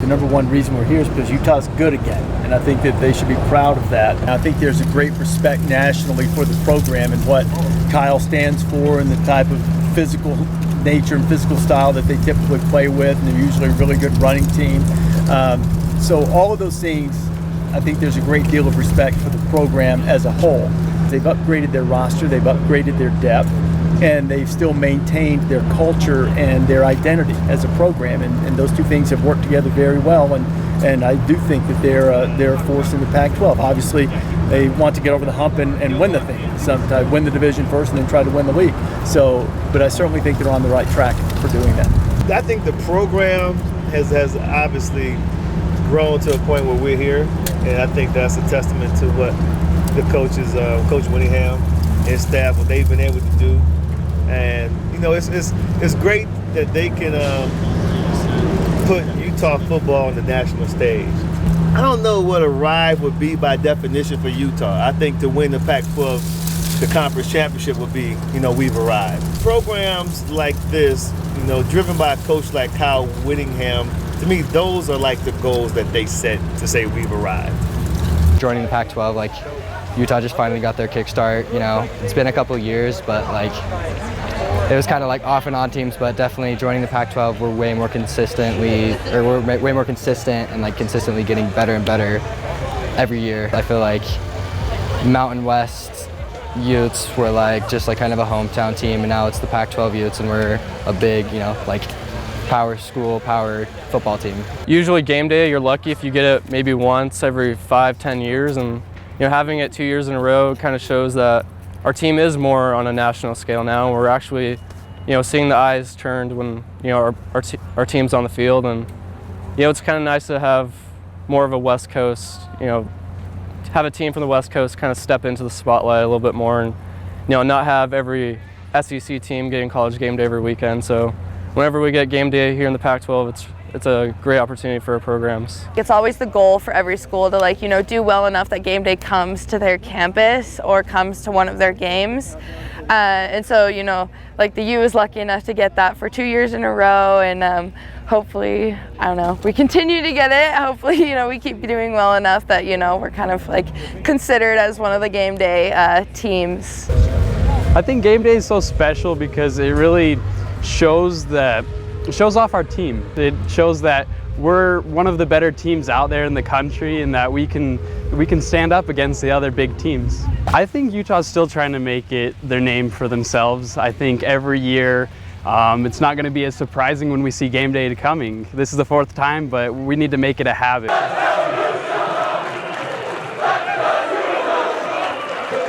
the number one reason we're here is because Utah's good again, and I think that they should be proud of that. And I think there's a great respect nationally for the program and what Kyle stands for and the type of physical nature and physical style that they typically play with, and they're usually a really good running team. So all of those things, I think there's a great deal of respect for the program as a whole. They've upgraded their roster, they've upgraded their depth, and they've still maintained their culture and their identity as a program, and those two things have worked together very well, and I do think that they're a force in the Pac-12. Obviously, they want to get over the hump and win the thing, sometimes win the division first and then try to win the league. So, but I certainly think they're on the right track for doing that. I think the program has obviously grown to a point where we're here, and I think that's a testament to what the coaches, Coach Winningham and staff, what they've been able to do. And you know, it's great that they can put Utah football on the national stage. I don't know what arrive would be by definition for Utah. I think to win the Pac-12, the conference championship would be, you know, we've arrived. Programs like this, you know, driven by a coach like Kyle Winningham, to me, those are like the goals that they set to say we've arrived. Joining the Pac-12, like Utah just finally got their kickstart. You know, it's been a couple of years, but like it was kind of like off and on teams. But definitely joining the Pac-12, we're way more consistent and like consistently getting better and better every year. I feel like Mountain West Utes were like just like kind of a hometown team, and now it's the Pac-12 Utes, and we're a big, you know, like power school, power football team. Usually game day, you're lucky if you get it maybe once every 5-10 years, and you know, having it 2 years in a row kind of shows that our team is more on a national scale now. We're actually, you know, seeing the eyes turned when, you know, our team's on the field, and you know, it's kind of nice to have more of a West Coast, you know, have a team from the West Coast kind of step into the spotlight a little bit more, and you know, not have every SEC team getting college game day every weekend. So whenever we get game day here in the Pac-12, it's a great opportunity for our programs. It's always the goal for every school to, like, you know, do well enough that game day comes to their campus or comes to one of their games. And so, you know, like the U is lucky enough to get that for 2 years in a row, and hopefully, I don't know, we continue to get it. Hopefully, you know, we keep doing well enough that, you know, we're kind of like considered as one of the game day teams. I think game day is so special because it really shows off our team. It shows that we're one of the better teams out there in the country, and that we can stand up against the other big teams. I think Utah's still trying to make it their name for themselves. I think every year it's not going to be as surprising when we see game day coming. This is the 4th time, but we need to make it a habit.